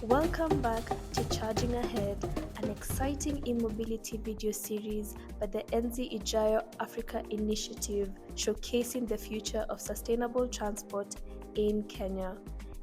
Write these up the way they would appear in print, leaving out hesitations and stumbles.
Welcome back to Charging Ahead, an exciting e-mobility video series by the Enzi Ijayo Africa Initiative showcasing the future of sustainable transport in Kenya.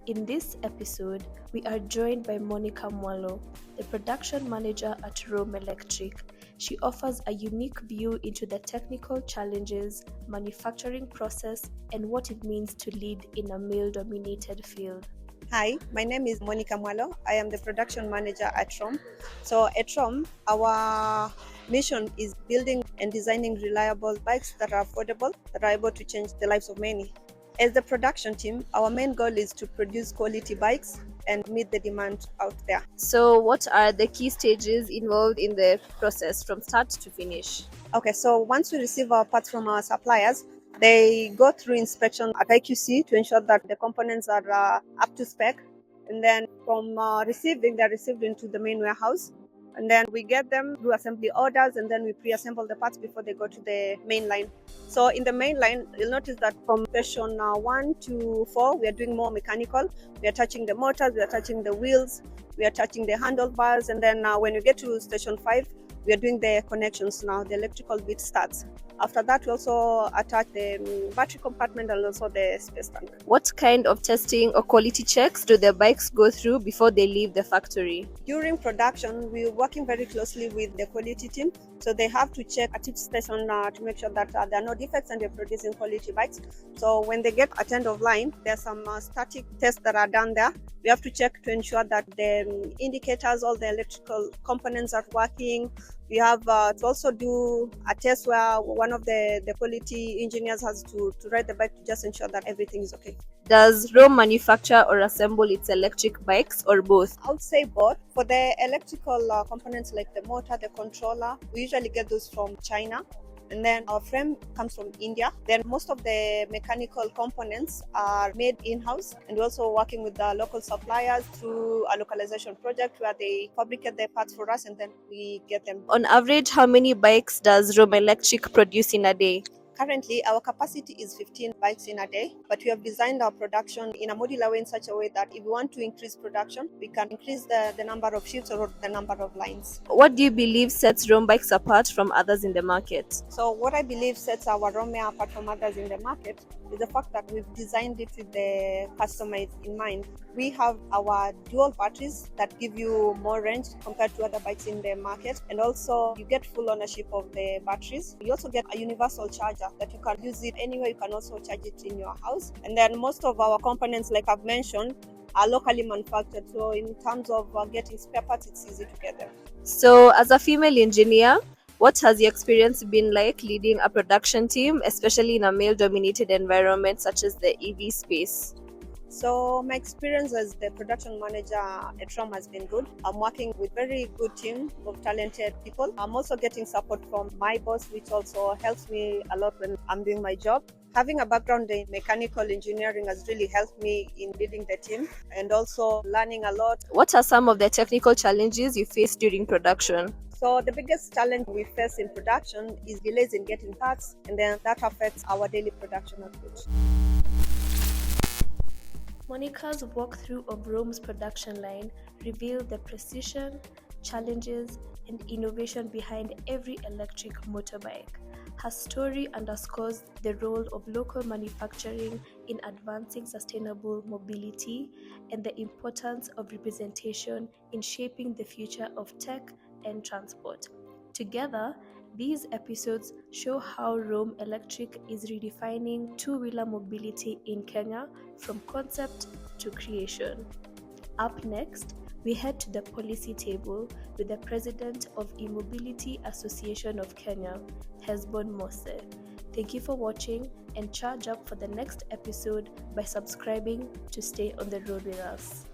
In this episode, we are joined by Monicah Mwalo, the production manager at Rome Electric. She offers a unique view into the technical challenges, manufacturing process, and what it means to lead in a male-dominated field. Hi, my name is Monicah Mwalo. I am the production manager at Rome. So at Rome, our mission is building and designing reliable bikes that are affordable, that are able to change the lives of many. As the production team, our main goal is to produce quality bikes and meet the demand out there. So, what are the key stages involved in the process from start to finish? Okay, so once we receive our parts from our suppliers, they go through inspection at IQC to ensure that the components are up to spec. And then from receiving, they're received into the main warehouse. And then we get them through assembly orders, and then we pre-assemble the parts before they go to the main line. So in the main line, you'll notice that from station 1 to 4, we are doing more mechanical. We are touching the motors, we are touching the wheels, we are touching the handlebars. And then when you get to station 5, we are doing the connections now, the electrical bit starts. After that, we also attach the battery compartment and also the space tank. What kind of testing or quality checks do the bikes go through before they leave the factory? During production, we're working very closely with the quality team. So they have to check at each station to make sure that there are no defects and they're producing quality bikes. So when they get at end of line, there's some static tests that are done there. We have to check to ensure that the indicators, all the electrical components are working. We have to also do a test where one of the quality engineers has to ride the bike to just ensure that everything is okay. Does Rome manufacture or assemble its electric bikes or both? I would say both. For the electrical components like the motor, the controller, we usually get those from China. And then our frame comes from India. Then most of the mechanical components are made in-house, and we're also working with the local suppliers through a localization project where they fabricate their parts for us and then we get them. On average, how many bikes does Rome Electric produce in a day? Currently, our capacity is 15 bikes in a day, but we have designed our production in a modular way in such a way that if we want to increase production, we can increase the number of shifts or the number of lines. What do you believe sets Rome bikes apart from others in the market? So what I believe sets our Rome apart from others in the market is the fact that we've designed it with the customer in mind. We have our dual batteries that give you more range compared to other bikes in the market, and also you get full ownership of the batteries. You also get a universal charger that you can use it anywhere. You can also charge it in your house. And then most of our components, like I've mentioned, are locally manufactured. So in terms of getting spare parts, it's easy to get them. So, as a female engineer, what has your experience been like leading a production team, especially in a male-dominated environment such as the EV space? So my experience as the production manager at Rome has been good. I'm working with very good team of talented people. I'm also getting support from my boss, which also helps me a lot when I'm doing my job. Having a background in mechanical engineering has really helped me in leading the team and also learning a lot. What are some of the technical challenges you face during production? So the biggest challenge we face in production is delays in getting parts, and then that affects our daily production output. Monicah's walkthrough of Rome's production line revealed the precision, challenges, and innovation behind every electric motorbike. Her story underscores the role of local manufacturing in advancing sustainable mobility and the importance of representation in shaping the future of tech and transport. Together, these episodes show how Rome Electric is redefining two-wheeler mobility in Kenya from concept to creation. Up next, we head to the policy table with the President of E-Mobility Association of Kenya, Hesbon Mose. Thank you for watching, and charge up for the next episode by subscribing to stay on the road with us.